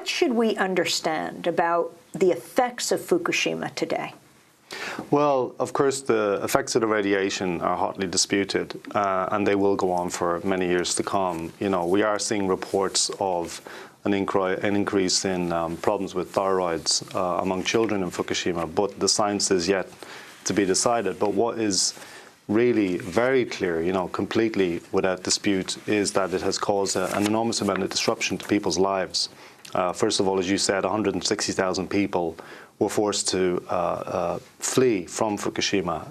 What should we understand about the effects of Fukushima today? Well, of course, the effects of the radiation are hotly disputed, and they will go on for many years to come. You know, we are seeing reports of an increase in problems with thyroids among children in Fukushima, but the science is yet to be decided. But what is really very clear, you know, completely without dispute, is that it has caused an enormous amount of disruption to people's lives. First of all, as you said, 160,000 people were forced to flee from Fukushima.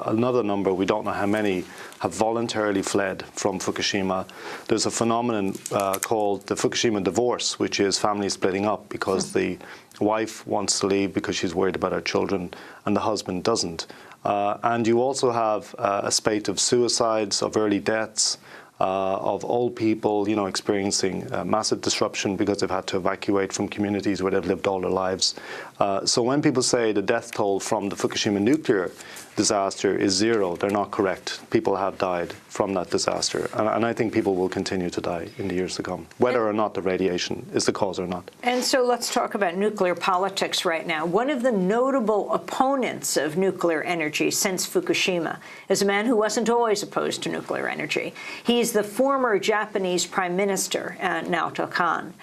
Another number, we don't know how many, have voluntarily fled from Fukushima. There's a phenomenon called the Fukushima divorce, which is families splitting up because the wife wants to leave because she's worried about her children and the husband doesn't. And you also have a spate of suicides, of early deaths, of old people, you know, experiencing massive disruption because they've had to evacuate from communities where they've lived all their lives. So when people say the death toll from the Fukushima nuclear disaster is zero, they're not correct. People have died from that disaster, and I think people will continue to die in the years to come, whether or not the radiation is the cause or not. And so let's talk about nuclear politics right now. One of the notable opponents of nuclear energy since Fukushima is a man who wasn't always opposed to nuclear energy. He's the former Japanese Prime Minister, Naoto Kan.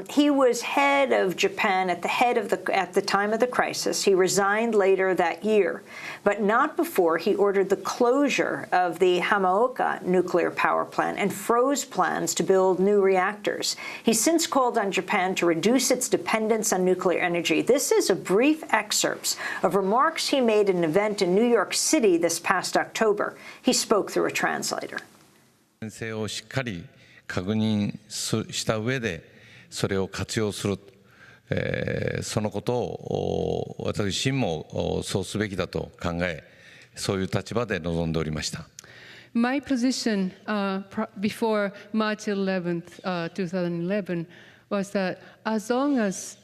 He was head of Japan at the time of the crisis. He resigned later that year, but not before he ordered the closure of the Hamaoka nuclear power plant and froze plans to build new reactors. He's since called on Japan to reduce its dependence on nuclear energy. This is a brief excerpt of remarks he made at an event in New York City this past October. He spoke through a translator. 安全性をしっかり確認した上でそれを活用する、そのことを私自身もそうすべきだと考え、そういう立場で臨んでおりました。My position before March 11th, 2011 was that as long as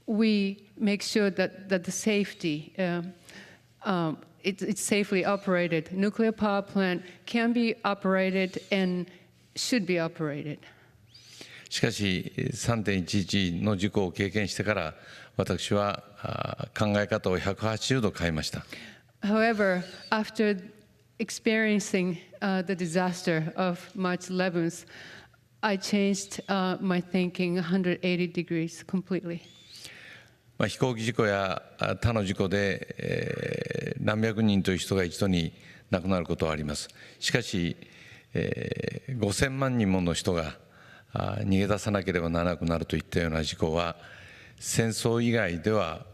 we make sure that the safety it's safely operated. Nuclear power plant can be operated and should be operated. しかし 3.11 の事故を経験してから私は考え方を180度変えました。However, after experiencing the disaster of March 11th, I changed my thinking 180 degrees completely. 飛行機事故や他の事故で、何百人という人が一度に亡くなることはあります。しかし、5000万人もの人が逃げ出さなければならなくなるといったような事故は戦争以外では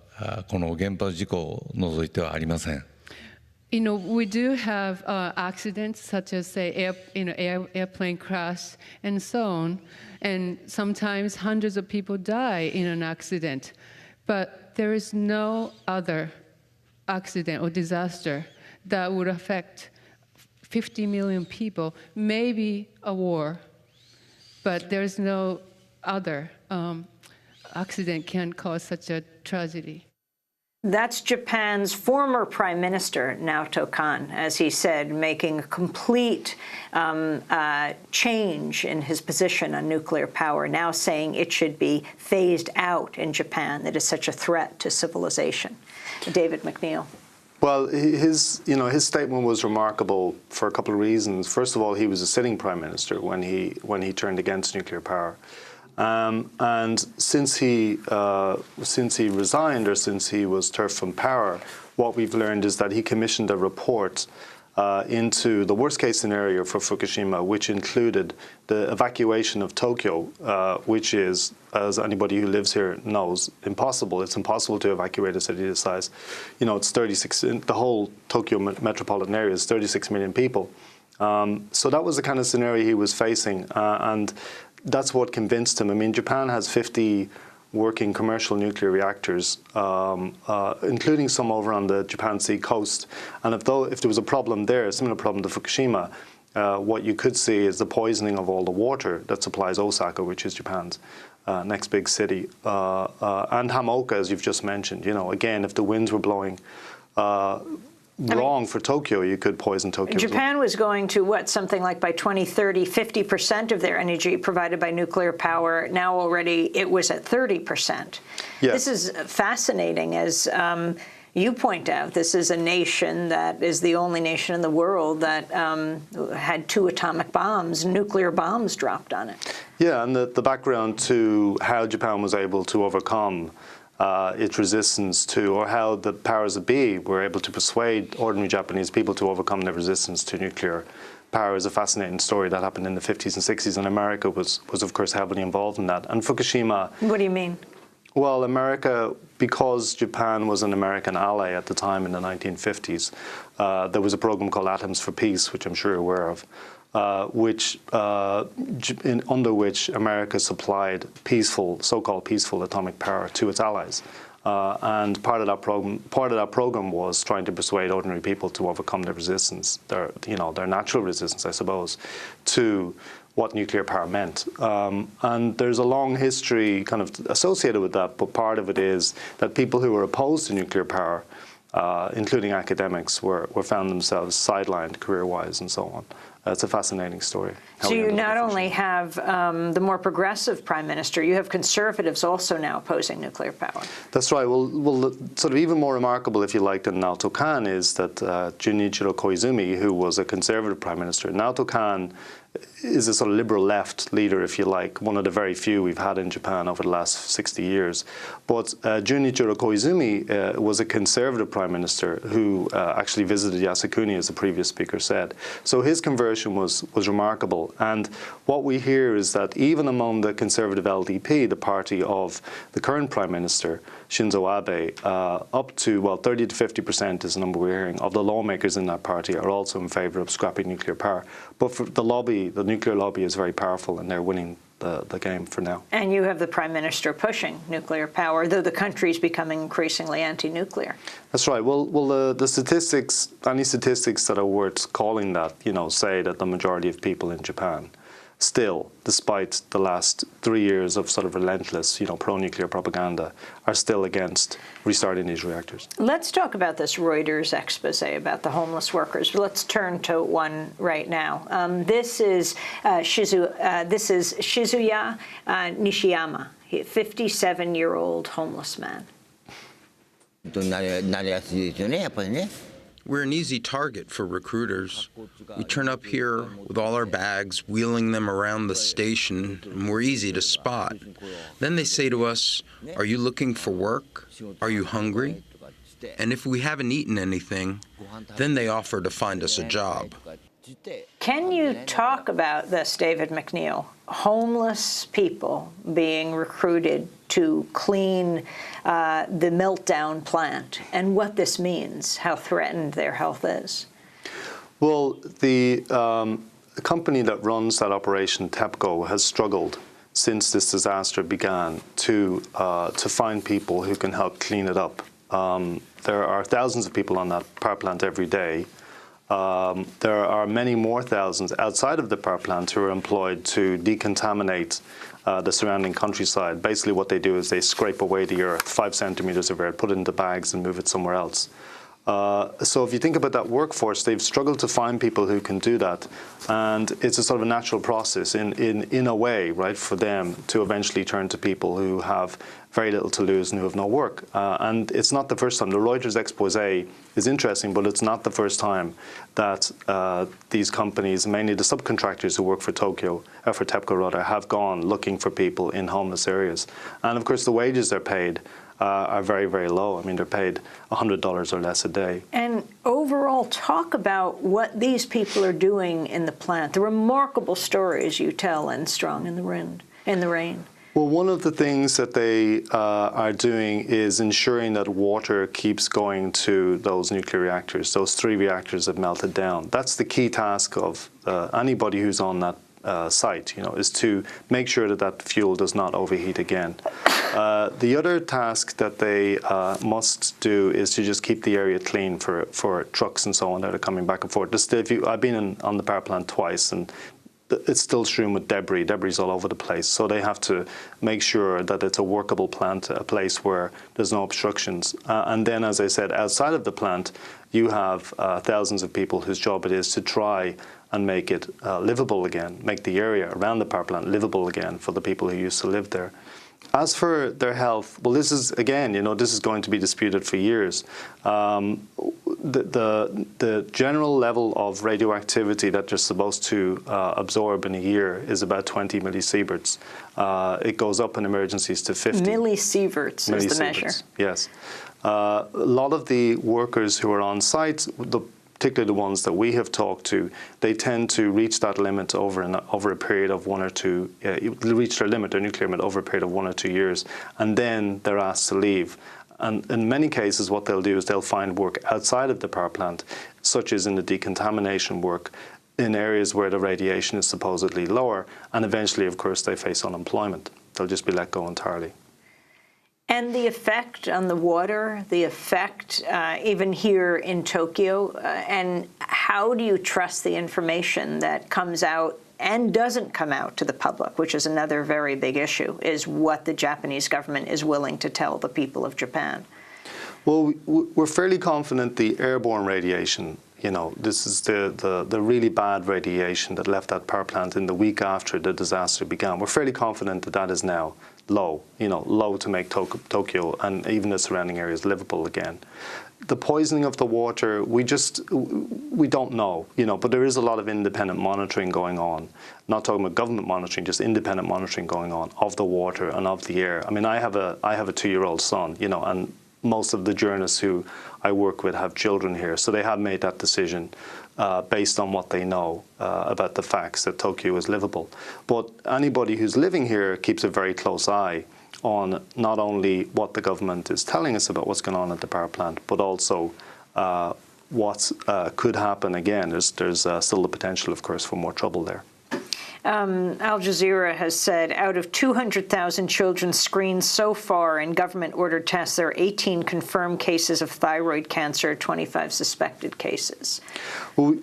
この原発事故を除いてはありません。You know, we do have accidents such as, say, airplane crash and so on, and sometimes hundreds of people die in an accident. But there is no other accident or disaster that would affect 50 million people, maybe a war, but there is no other accident can cause such a tragedy. That's Japan's former Prime Minister, Naoto Kan, as he said, making a complete change in his position on nuclear power, now saying it should be phased out in Japan, that is such a threat to civilization. David McNeil. Well, his statement was remarkable for a couple of reasons. First of all, he was a sitting Prime Minister when he turned against nuclear power. And since he resigned, or since he was turfed from power, what we've learned is that he commissioned a report into the worst-case scenario for Fukushima, which included the evacuation of Tokyo, which is, as anybody who lives here knows, impossible. It's impossible to evacuate a city this size. You know, it's 36. The whole Tokyo metropolitan area is 36 million people. So that was the kind of scenario he was facing, and that's what convinced him. I mean, Japan has 50 working commercial nuclear reactors, including some over on the Japan Sea coast. And if there was a problem there, a similar problem to Fukushima, what you could see is the poisoning of all the water that supplies Osaka, which is Japan's next big city, and Hamaoka, as you've just mentioned. You know, again, if the winds were blowing wrong for Tokyo. You could poison Tokyo. Japan was going to, what, something like by 2030, 50% of their energy provided by nuclear power. Now already it was at 30%. Yes. This is fascinating. As you point out, this is a nation that is the only nation in the world that had 2 atomic bombs, nuclear bombs dropped on it. Yeah, and the background to how Japan was able to overcome its resistance to, or how the powers that be were able to persuade ordinary Japanese people to overcome their resistance to nuclear power is a fascinating story that happened in the 50s and 60s, and America was of course heavily involved in that. And Fukushima... What do you mean? Well, America, because Japan was an American ally at the time in the 1950s, there was a program called Atoms for Peace, which I'm sure you're aware of, under which America supplied peaceful, so-called peaceful atomic power to its allies. And part of that program was trying to persuade ordinary people to overcome their resistance, their natural resistance, I suppose, to what nuclear power meant. And there's a long history kind of associated with that, but part of it is that people who were opposed to nuclear power, including academics, were found themselves sidelined career-wise and so on. It's a fascinating story. So you not only have the more progressive prime minister, you have conservatives also now opposing nuclear power. That's right. Well, sort of even more remarkable, if you like, than Naoto Kan is that Junichiro Koizumi, who was a conservative prime minister, Naoto Kan is a sort of liberal left leader, if you like, one of the very few we've had in Japan over the last 60 years. But Junichiro Koizumi was a conservative prime minister who actually visited Yasukuni, as the previous speaker said. So his conversion was remarkable. And what we hear is that even among the conservative LDP, the party of the current prime minister, Shinzo Abe, up to, well, 30 to 50% is the number we're hearing, of the lawmakers in that party are also in favour of scrapping nuclear power. But for the lobby, the nuclear lobby is very powerful, and they're winning the game for now. And you have the prime minister pushing nuclear power, though the country's becoming increasingly anti-nuclear. That's right. Well, the statistics, any statistics that are worth calling that, say that the majority of people in Japan still, despite the last 3 years of sort of relentless, pro-nuclear propaganda, are still against restarting these reactors. Let's talk about this Reuters expose about the homeless workers. Let's turn to one right now. This is Shizuya Nishiyama, a 57-year-old homeless man. We're an easy target for recruiters. We turn up here with all our bags, wheeling them around the station, and we're easy to spot. Then they say to us, "Are you looking for work? Are you hungry?" And if we haven't eaten anything, then they offer to find us a job. Can you talk about this, David McNeil? Homeless people being recruited to clean the meltdown plant, and what this means, how threatened their health is? Well, the company that runs that operation, TEPCO, has struggled since this disaster began to find people who can help clean it up. There are thousands of people on that power plant every day. There are many more thousands outside of the power plant who are employed to decontaminate the surrounding countryside. Basically what they do is they scrape away the earth, 5 centimeters of earth, put it into bags and move it somewhere else. So if you think about that workforce, they've struggled to find people who can do that. And it's a sort of a natural process in a way, right, for them to eventually turn to people who have very little to lose and who have no work. And it's not the first time. The Reuters expose is interesting, but it's not the first time that these companies, mainly the subcontractors who work for TEPCO rather, have gone looking for people in homeless areas. And of course, the wages they're paid are very, very low. I mean, they're paid $100 or less a day. And overall, talk about what these people are doing in the plant, the remarkable stories you tell in Strong in the Rain. Well, one of the things that they are doing is ensuring that water keeps going to those nuclear reactors. Those 3 reactors have melted down. That's the key task of anybody who's on that site, is to make sure that that fuel does not overheat again. The other task that they must do is to just keep the area clean for trucks and so on that are coming back and forth. I've been on the power plant twice, and it's still strewn with debris all over the place. So they have to make sure that it's a workable plant, a place where there's no obstructions. And then, as I said, outside of the plant, you have thousands of people whose job it is to try and make it livable again, make the area around the power plant livable again for the people who used to live there. As for their health, well, this is, again, this is going to be disputed for years. The general level of radioactivity that you're supposed to absorb in a year is about 20 millisieverts. It goes up in emergencies to 50. Millisieverts is the measure. Yes. A lot of the workers who are on site, particularly the ones that we have talked to, they tend to reach that limit over a period of 1 or 2, reach their nuclear limit over a period of 1 or 2 years, and then they're asked to leave. And in many cases, what they'll do is they'll find work outside of the power plant, such as in the decontamination work, in areas where the radiation is supposedly lower, and eventually, of course, they face unemployment. They'll just be let go entirely. And the effect on the water, the effect even here in Tokyo, and how do you trust the information that comes out and doesn't come out to the public, which is another very big issue, is what the Japanese government is willing to tell the people of Japan? Well, we're fairly confident the airborne radiation, this is the really bad radiation that left that power plant in the week after the disaster began. We're fairly confident that that is now low, low to make Tokyo and even the surrounding areas livable again. The poisoning of the water, we don't know, but there is a lot of independent monitoring going on. Not talking about government monitoring, just independent monitoring going on of the water and of the air. I mean, I have a 2-year-old son, and most of the journalists who I work with have children here, so they have made that decision based on what they know about the facts that Tokyo is livable. But anybody who's living here keeps a very close eye on not only what the government is telling us about what's going on at the power plant, but also what could happen again. There's still the potential, of course, for more trouble there. Al Jazeera has said out of 200,000 children screened so far in government-ordered tests, there are 18 confirmed cases of thyroid cancer, 25 suspected cases. Well,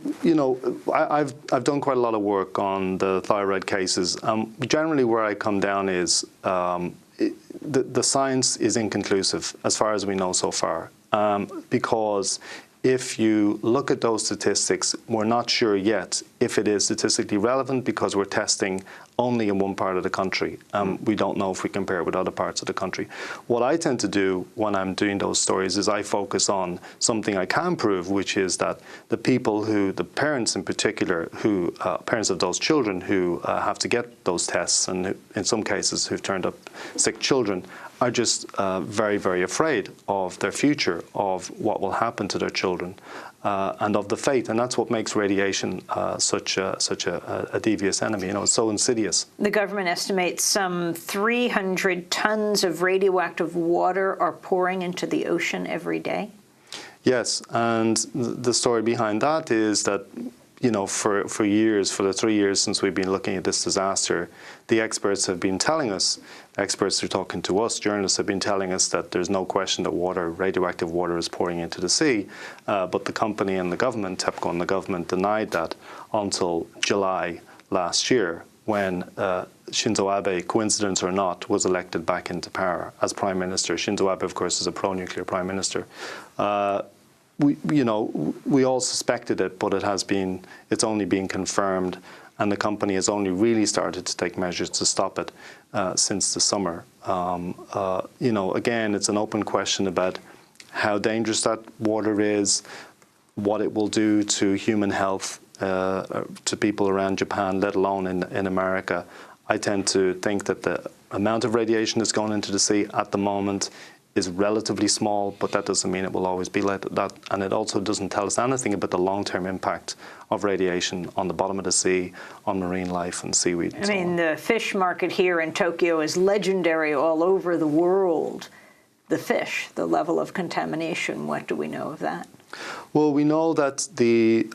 I've done quite a lot of work on the thyroid cases. Generally, where I come down is the science is inconclusive as far as we know so far, because if you look at those statistics, we're not sure yet if it is statistically relevant because we're testing only in one part of the country. We don't know if we compare it with other parts of the country. What I tend to do when I'm doing those stories is I focus on something I can prove, which is that the people the parents in particular, parents of those children who have to get those tests, and in some cases who've turned up sick children, are just very, very afraid of their future, of what will happen to their children, and of the fate. And that's what makes radiation such a devious enemy. It's so insidious. The government estimates some 300 tons of radioactive water are pouring into the ocean every day. Yes, and the story behind that is that for years, for the 3 years since we've been looking at this disaster, the experts have been telling us, experts who are talking to us, journalists have been telling us that there's no question that radioactive water is pouring into the sea, but the company and the government, TEPCO and the government, denied that until July last year, when Shinzo Abe, coincidence or not, was elected back into power as Prime Minister. Shinzo Abe, of course, is a pro-nuclear Prime Minister. We all suspected it, but it's only been confirmed, and the company has only really started to take measures to stop it since the summer. Again, it's an open question about how dangerous that water is, what it will do to human health, to people around Japan, let alone in America. I tend to think that the amount of radiation that's going into the sea at the moment is relatively small, but that doesn't mean it will always be like that. And it also doesn't tell us anything about the long-term impact of radiation on the bottom of the sea, on marine life and seaweed and so on. The fish market here in Tokyo is legendary all over the world. The fish, the level of contamination, what do we know of that? Well, we know that the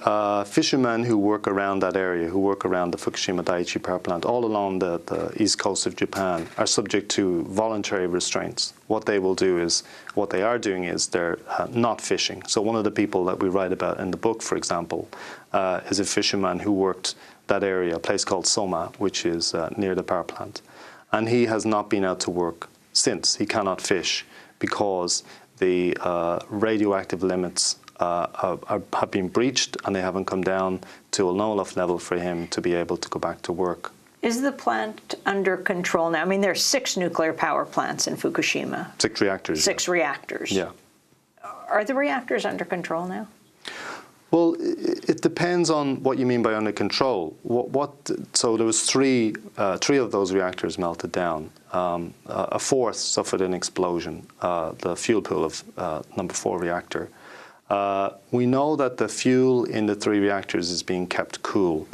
fishermen who work around that area, who work around the Fukushima Daiichi power plant, all along the east coast of Japan, are subject to voluntary restraints. What they are doing is they're not fishing. So one of the people that we write about in the book, for example, is a fisherman who worked that area, a place called Soma, which is near the power plant. And he has not been out to work since. He cannot fish because the radioactive limits have been breached, and they haven't come down to a low enough level for him to be able to go back to work. Is the plant under control now? I mean, there are 6 nuclear power plants in Fukushima. 6 reactors. 6 reactors. Yeah. Are the reactors under control now? Well, it depends on what you mean by under control. So there was three of those reactors melted down. A fourth suffered an explosion, the fuel pool of number 4 reactor. We know that the fuel in the 3 reactors is being kept cool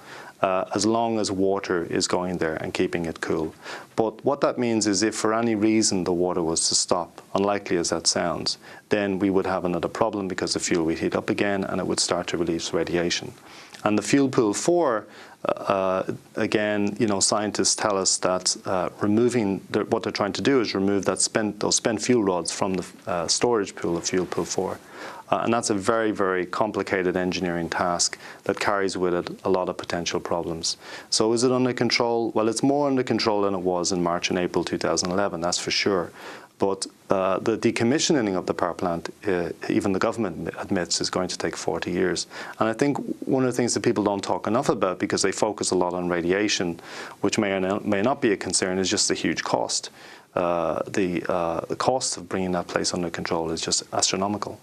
as long as water is going there and keeping it cool. But what that means is if for any reason the water was to stop, unlikely as that sounds, then we would have another problem because the fuel would heat up again and it would start to release radiation. And the fuel pool 4, again, scientists tell us that what they're trying to do is remove those spent fuel rods from the storage pool of fuel pool 4. And that's a very, very complicated engineering task that carries with it a lot of potential problems. So is it under control? Well, it's more under control than it was in March and April 2011, that's for sure. But the decommissioning of the power plant, even the government admits, is going to take 40 years. And I think one of the things that people don't talk enough about, because they focus a lot on radiation, which may or may not be a concern, is just the huge cost. The cost of bringing that place under control is just astronomical.